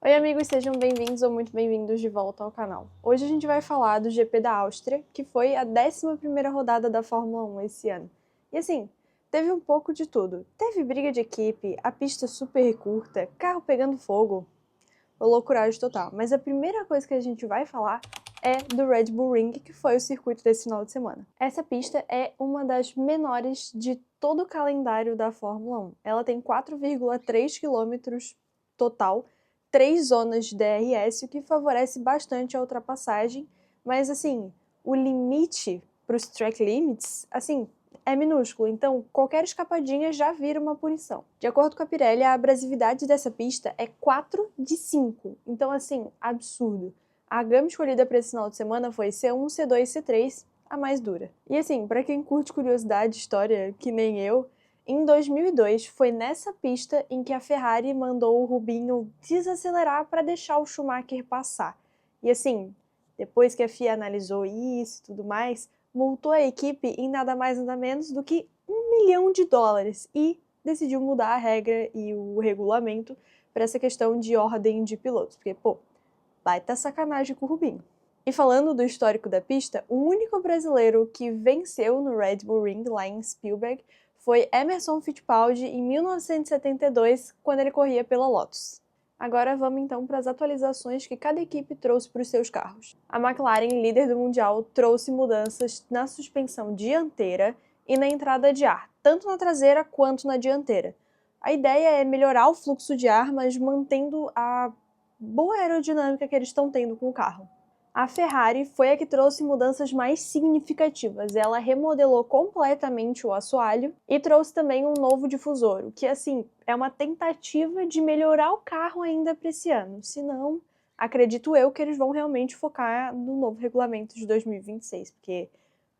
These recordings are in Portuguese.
Oi amigos, sejam bem-vindos ou muito bem-vindos de volta ao canal. Hoje a gente vai falar do GP da Áustria, que foi a 11ª rodada da Fórmula 1 esse ano. E assim, teve um pouco de tudo. Teve briga de equipe, a pista super curta, carro pegando fogo, loucuragem total. Mas a primeira coisa que a gente vai falar é do Red Bull Ring, que foi o circuito desse final de semana. Essa pista é uma das menores de todo o calendário da Fórmula 1. Ela tem 4,3 km total, 3 zonas de DRS, o que favorece bastante a ultrapassagem, mas assim, o limite para os track limits, assim, é minúsculo, então qualquer escapadinha já vira uma punição. De acordo com a Pirelli, a abrasividade dessa pista é 4 de 5, então assim, absurdo. A gama escolhida para esse final de semana foi C1, C2, C3, a mais dura. E assim, para quem curte curiosidade, história, que nem eu, em 2002 foi nessa pista em que a Ferrari mandou o Rubinho desacelerar para deixar o Schumacher passar. E assim, depois que a FIA analisou isso e tudo mais, multou a equipe em nada mais nada menos do que $1 milhão e decidiu mudar a regra e o regulamento para essa questão de ordem de pilotos, porque, pô, baita sacanagem com o Rubinho. E falando do histórico da pista, o único brasileiro que venceu no Red Bull Ring, lá em Spielberg, foi Emerson Fittipaldi em 1972, quando ele corria pela Lotus. Agora vamos então para as atualizações que cada equipe trouxe para os seus carros. A McLaren, líder do Mundial, trouxe mudanças na suspensão dianteira e na entrada de ar, tanto na traseira quanto na dianteira. A ideia é melhorar o fluxo de ar, mas mantendo a boa aerodinâmica que eles estão tendo com o carro. A Ferrari foi a que trouxe mudanças mais significativas. Ela remodelou completamente o assoalho e trouxe também um novo difusor, o que, assim, é uma tentativa de melhorar o carro ainda para esse ano. Se não, acredito eu que eles vão realmente focar no novo regulamento de 2026, porque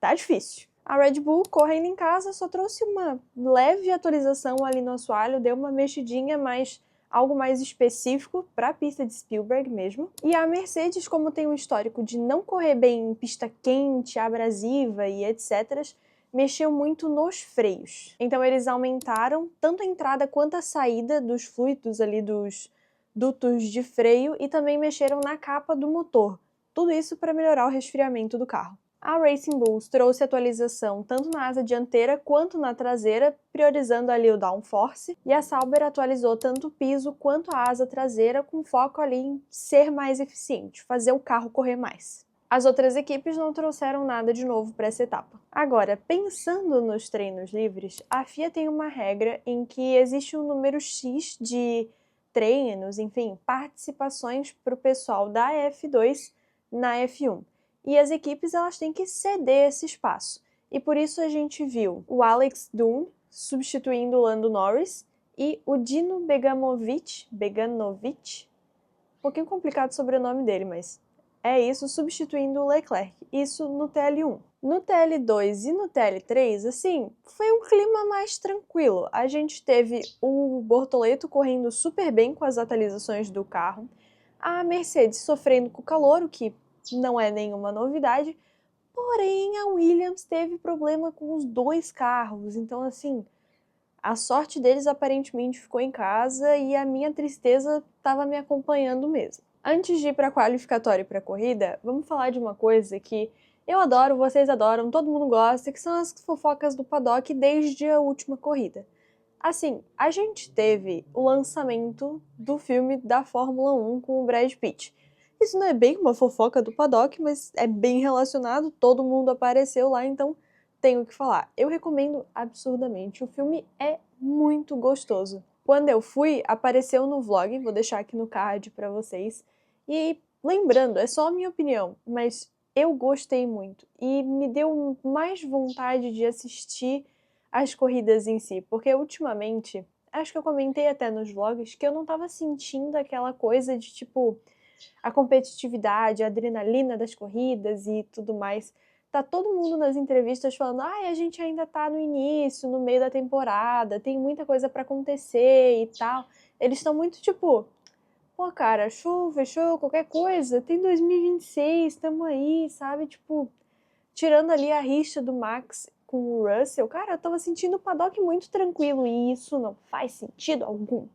tá difícil. A Red Bull, correndo em casa, só trouxe uma leve atualização ali no assoalho, deu uma mexidinha, mas algo mais específico para a pista de Spielberg mesmo. E a Mercedes, como tem um histórico de não correr bem em pista quente, abrasiva e etc., mexeu muito nos freios. Então eles aumentaram tanto a entrada quanto a saída dos fluidos ali dos dutos de freio e também mexeram na capa do motor. Tudo isso para melhorar o resfriamento do carro. A Racing Bulls trouxe atualização tanto na asa dianteira quanto na traseira, priorizando ali o downforce, e a Sauber atualizou tanto o piso quanto a asa traseira, com foco ali em ser mais eficiente, fazer o carro correr mais. As outras equipes não trouxeram nada de novo para essa etapa. Agora, pensando nos treinos livres, a FIA tem uma regra em que existe um número X de treinos, enfim, participações para o pessoal da F2 na F1. E as equipes elas têm que ceder esse espaço. E por isso a gente viu o Alex Dunn substituindo o Lando Norris e o Dino Beganovic, um pouquinho complicado o sobrenome dele, mas é isso, substituindo o Leclerc, isso no TL1. No TL2 e no TL3, assim, foi um clima mais tranquilo. A gente teve o Bortoleto correndo super bem com as atualizações do carro, a Mercedes sofrendo com o calor, o que não é nenhuma novidade, porém a Williams teve problema com os dois carros, então assim, a sorte deles aparentemente ficou em casa e a minha tristeza estava me acompanhando mesmo. Antes de ir para a qualificatória e para a corrida, vamos falar de uma coisa que eu adoro, vocês adoram, todo mundo gosta, que são as fofocas do paddock desde a última corrida. Assim, a gente teve o lançamento do filme da Fórmula 1 com o Brad Pitt. Isso não é bem uma fofoca do paddock, mas é bem relacionado, todo mundo apareceu lá, então tenho que falar. Eu recomendo absurdamente, o filme é muito gostoso. Quando eu fui, apareceu no vlog, vou deixar aqui no card pra vocês. E lembrando, é só a minha opinião, mas eu gostei muito e me deu mais vontade de assistir as corridas em si, porque ultimamente, acho que eu comentei até nos vlogs, que eu não tava sentindo aquela coisa de tipo a competitividade, a adrenalina das corridas e tudo mais. Tá todo mundo nas entrevistas falando, a gente ainda tá no início, no meio da temporada, tem muita coisa pra acontecer e tal. Eles estão muito tipo, pô, cara, fechou, qualquer coisa, tem 2026, tamo aí, sabe? Tipo, tirando ali a rixa do Max com o Russell, cara, eu tava sentindo o paddock muito tranquilo e isso não faz sentido algum.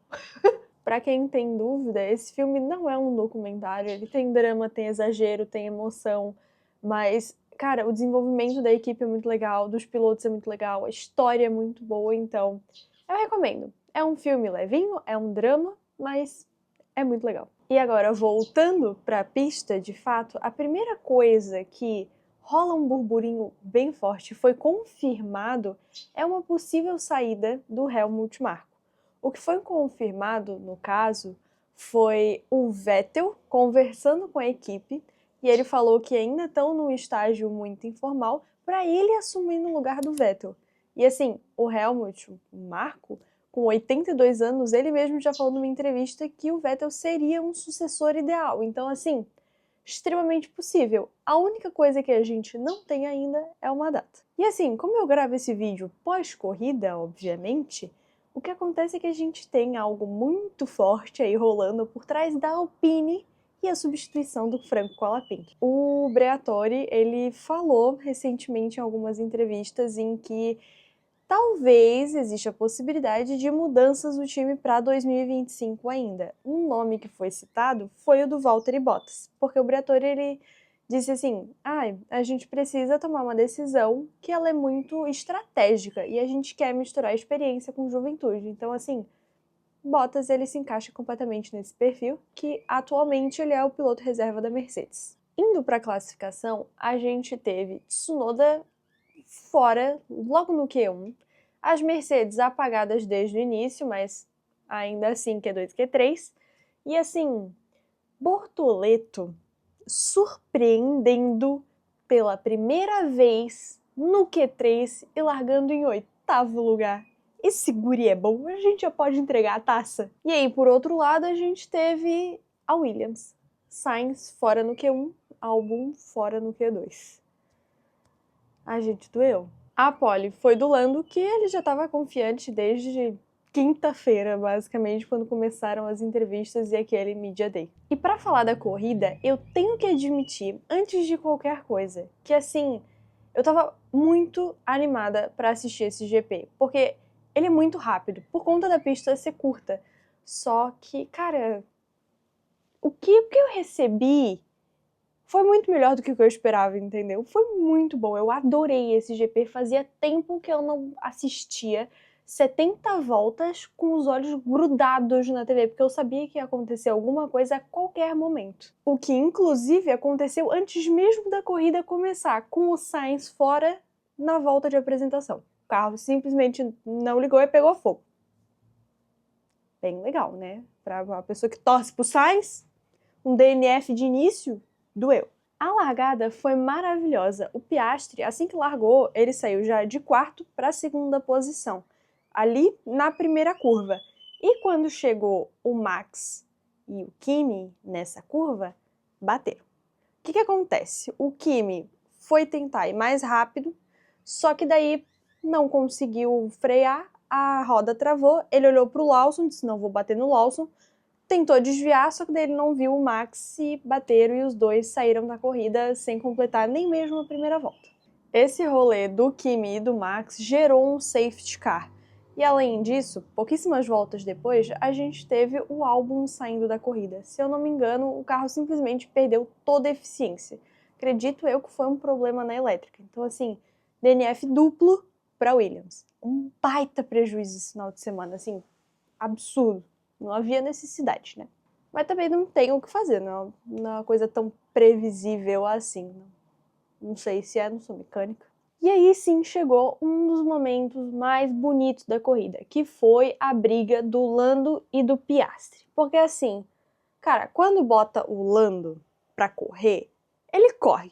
pra quem tem dúvida, esse filme não é um documentário, ele tem drama, tem exagero, tem emoção, mas, cara, o desenvolvimento da equipe é muito legal, dos pilotos é muito legal, a história é muito boa, então eu recomendo. É um filme levinho, é um drama, mas é muito legal. E agora, voltando pra pista, de fato, a primeira coisa que rola um burburinho bem forte, foi confirmado, é uma possível saída do Helmut Marko. O que foi confirmado, no caso, foi o Vettel conversando com a equipe, e ele falou que ainda estão num estágio muito informal para ele assumir no lugar do Vettel. E assim, o Helmut Marko, com 82 anos, ele mesmo já falou numa entrevista que o Vettel seria um sucessor ideal. Então, assim, extremamente possível. A única coisa que a gente não tem ainda é uma data. E assim, como eu gravo esse vídeo pós-corrida, obviamente, o que acontece é que a gente tem algo muito forte aí rolando por trás da Alpine e a substituição do Franco Colapinto. O Briatore, ele falou recentemente em algumas entrevistas em que talvez exista a possibilidade de mudanças do time para 2025 ainda. Um nome que foi citado foi o do Valtteri Bottas, porque o Briatore ele disse assim: a gente precisa tomar uma decisão que ela é muito estratégica e a gente quer misturar experiência com juventude. Então, assim, Bottas ele se encaixa completamente nesse perfil, que atualmente ele é o piloto reserva da Mercedes. Indo para a classificação, a gente teve Tsunoda fora logo no Q1, as Mercedes apagadas desde o início, mas ainda assim Q2 e Q3, e assim, Bortoleto surpreendendo pela primeira vez no Q3 e largando em 8º lugar. Esse guri é bom, a gente já pode entregar a taça. E aí, por outro lado, a gente teve a Williams. Sainz fora no Q1, Albon fora no Q2. A gente doeu. A pole foi do Lando, que ele já estava confiante desde quinta-feira, basicamente, quando começaram as entrevistas e aquele Media Day. E para falar da corrida, eu tenho que admitir, antes de qualquer coisa, que assim, eu tava muito animada para assistir esse GP, porque ele é muito rápido, por conta da pista ser curta. Só que, cara, o que eu recebi foi muito melhor do que o que eu esperava, entendeu? Foi muito bom, eu adorei esse GP, fazia tempo que eu não assistia 70 voltas com os olhos grudados na TV, porque eu sabia que ia acontecer alguma coisa a qualquer momento. O que, inclusive, aconteceu antes mesmo da corrida começar, com o Sainz fora na volta de apresentação. O carro simplesmente não ligou e pegou fogo. Bem legal, né? Pra uma pessoa que torce pro Sainz, um DNF de início, doeu. A largada foi maravilhosa. O Piastri, assim que largou, ele saiu já de quarto para a segunda posição, ali na primeira curva. E quando chegou o Max e o Kimi nessa curva, bateram. O que acontece? O Kimi foi tentar ir mais rápido, só que daí não conseguiu frear, a roda travou, ele olhou para o Lawson, disse, não vou bater no Lawson, tentou desviar, só que daí ele não viu o Max e bateram e os dois saíram da corrida sem completar nem mesmo a primeira volta. Esse rolê do Kimi e do Max gerou um safety car. E além disso, pouquíssimas voltas depois, a gente teve o Albon saindo da corrida. Se eu não me engano, o carro simplesmente perdeu toda a eficiência. Acredito eu que foi um problema na elétrica. Então assim, DNF duplo para Williams. Um baita prejuízo esse final de semana, assim, absurdo. Não havia necessidade, né? Mas também não tem o que fazer, não é uma coisa tão previsível assim. Não sei se é, não sou mecânica. E aí sim chegou um dos momentos mais bonitos da corrida, que foi a briga do Lando e do Piastri. Porque assim, cara, quando bota o Lando pra correr, ele corre.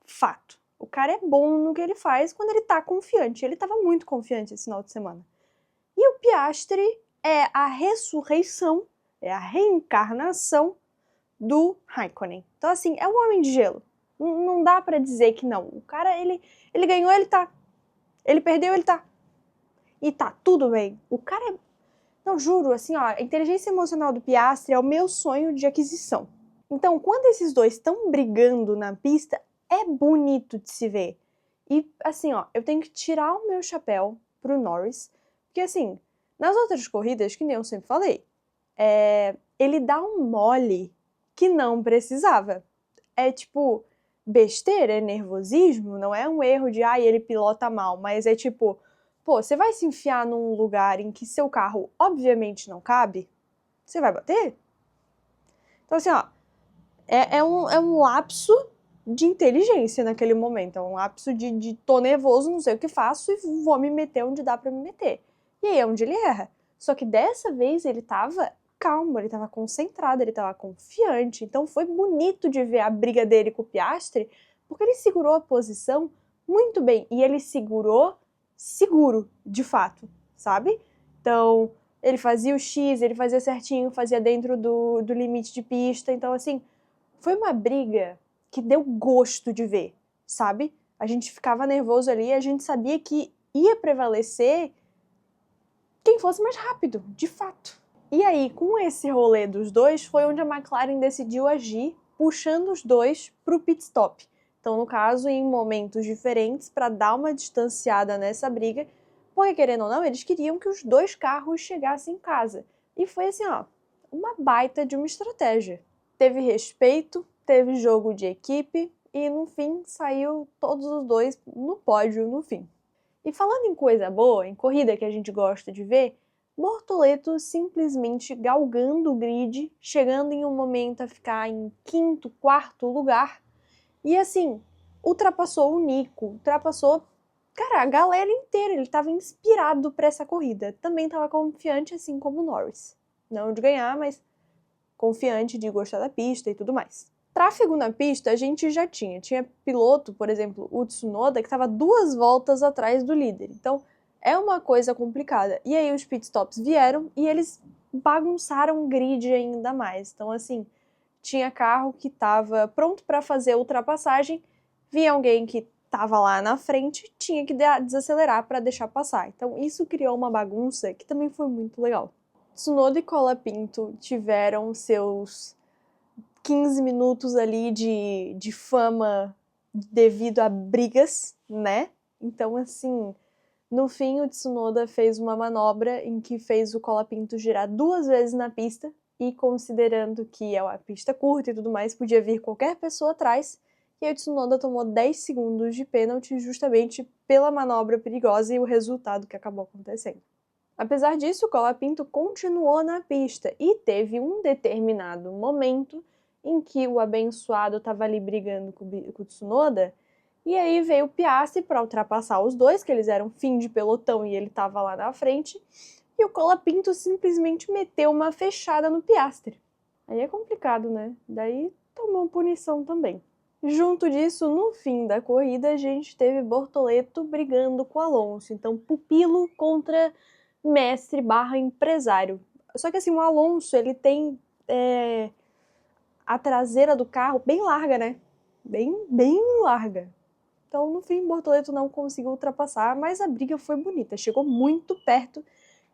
Fato. O cara é bom no que ele faz quando ele tá confiante. Ele tava muito confiante esse final de semana. E o Piastri é a ressurreição, é a reencarnação do Raikkonen. Então, assim, é um homem de gelo. Não dá pra dizer que não. O cara, ele ganhou, ele tá. Ele perdeu, ele tá. E tá tudo bem. O cara é... Não, juro, assim, ó, a inteligência emocional do Piastri é o meu sonho de aquisição. Então, quando esses dois estão brigando na pista, é bonito de se ver. E, assim, ó, eu tenho que tirar o meu chapéu pro Norris, porque, assim, nas outras corridas, que nem eu sempre falei, ele dá um mole que não precisava. É tipo besteira, é nervosismo, não é um erro de, ele pilota mal, mas é tipo, pô, você vai se enfiar num lugar em que seu carro obviamente não cabe? Você vai bater? Então assim, é um lapso de inteligência naquele momento, é um lapso de tô nervoso, não sei o que faço e vou me meter onde dá pra me meter. E aí é onde ele erra. Só que dessa vez ele tava calmo, ele tava concentrado, ele tava confiante. Então foi bonito de ver a briga dele com o Piastri, porque ele segurou a posição muito bem. E ele segurou seguro, de fato, sabe? Então, ele fazia o X, ele fazia certinho, fazia dentro do limite de pista. Então, assim, foi uma briga que deu gosto de ver, sabe? A gente ficava nervoso ali, a gente sabia que ia prevalecer quem fosse mais rápido, de fato. E aí, com esse rolê dos dois, foi onde a McLaren decidiu agir, puxando os dois para o pit stop. Então, no caso, em momentos diferentes, para dar uma distanciada nessa briga, porque, querendo ou não, eles queriam que os dois carros chegassem em casa. E foi assim, uma baita de uma estratégia. Teve respeito, teve jogo de equipe e, no fim, saiu todos os dois no pódio no fim. E falando em coisa boa, em corrida que a gente gosta de ver, Bortoleto simplesmente galgando o grid, chegando em um momento a ficar em quinto, quarto lugar, e assim, ultrapassou o Nico, ultrapassou, cara, a galera inteira, ele estava inspirado para essa corrida, também estava confiante assim como o Norris. Não de ganhar, mas confiante de gostar da pista e tudo mais. Tráfego na pista a gente já tinha. Tinha piloto, por exemplo, o Tsunoda, que estava 2 voltas atrás do líder. Então, é uma coisa complicada. E aí os pitstops vieram e eles bagunçaram o grid ainda mais. Então, assim, tinha carro que estava pronto para fazer a ultrapassagem, vinha alguém que estava lá na frente, tinha que desacelerar para deixar passar. Então, isso criou uma bagunça que também foi muito legal. Tsunoda e Colapinto tiveram seus 15 minutos ali de fama devido a brigas, né? Então, assim, no fim o Tsunoda fez uma manobra em que fez o Colapinto girar 2 vezes na pista e considerando que é uma pista curta e tudo mais, podia vir qualquer pessoa atrás, e aí o Tsunoda tomou 10 segundos de pênalti justamente pela manobra perigosa e o resultado que acabou acontecendo. Apesar disso, o Colapinto continuou na pista e teve um determinado momento em que o abençoado estava ali brigando com o Tsunoda, e aí veio o Piastri para ultrapassar os dois, que eles eram fim de pelotão e ele estava lá na frente, e o Colapinto simplesmente meteu uma fechada no Piastri. Aí é complicado, né? Daí tomou punição também. Junto disso, no fim da corrida, a gente teve Bortoleto brigando com o Alonso. Então, pupilo contra mestre / empresário. Só que assim, o Alonso, ele tem a traseira do carro bem larga, né? Bem larga. Então, no fim, Bortoleto não conseguiu ultrapassar, mas a briga foi bonita. Chegou muito perto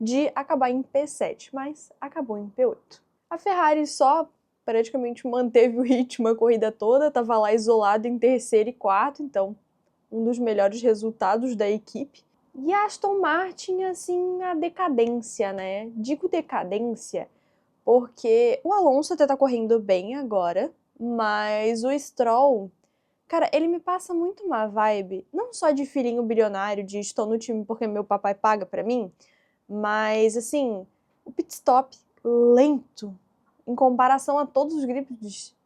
de acabar em P7, mas acabou em P8. A Ferrari só praticamente manteve o ritmo a corrida toda, estava lá isolado em terceiro e quarto, então um dos melhores resultados da equipe. E a Aston Martin, assim, a decadência, né? Digo decadência porque o Alonso até tá correndo bem agora, mas o Stroll, cara, ele me passa muito uma vibe, não só de filhinho bilionário, de estou no time porque meu papai paga pra mim, mas, assim, o pit stop lento, em comparação a todos os grips,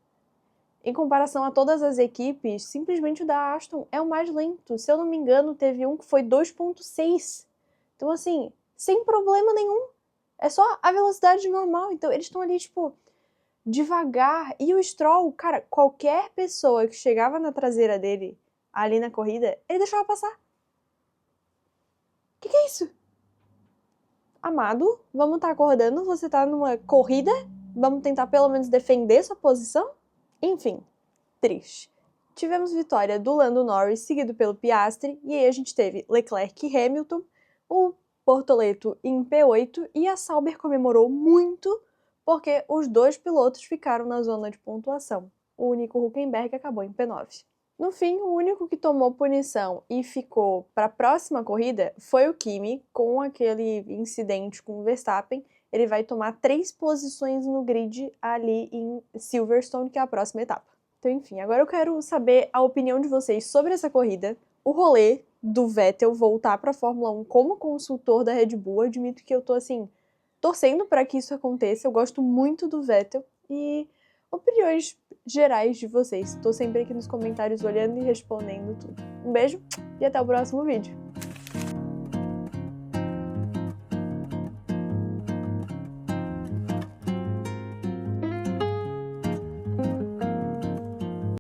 em comparação a todas as equipes, simplesmente o da Aston é o mais lento. Se eu não me engano, teve um que foi 2.6. Então, assim, sem problema nenhum. É só a velocidade normal. Então, eles estão ali, tipo, devagar. E o Stroll, cara, qualquer pessoa que chegava na traseira dele, ali na corrida, ele deixava passar. Que é isso? Amado, vamos estar acordando, você tá numa corrida, vamos tentar pelo menos defender sua posição? Enfim, triste. Tivemos vitória do Lando Norris, seguido pelo Piastri, e aí a gente teve Leclerc e Hamilton, o Bortoleto em P8, e a Sauber comemorou muito porque os dois pilotos ficaram na zona de pontuação. O Nico Hülkenberg acabou em P9. No fim, o único que tomou punição e ficou para a próxima corrida foi o Kimi, com aquele incidente com o Verstappen, ele vai tomar 3 posições no grid ali em Silverstone, que é a próxima etapa. Então, enfim, agora eu quero saber a opinião de vocês sobre essa corrida, o rolê do Vettel voltar para a Fórmula 1 como consultor da Red Bull. Eu admito que eu tô, assim, torcendo para que isso aconteça. Eu gosto muito do Vettel e opiniões gerais de vocês. Tô sempre aqui nos comentários olhando e respondendo tudo. Um beijo e até o próximo vídeo.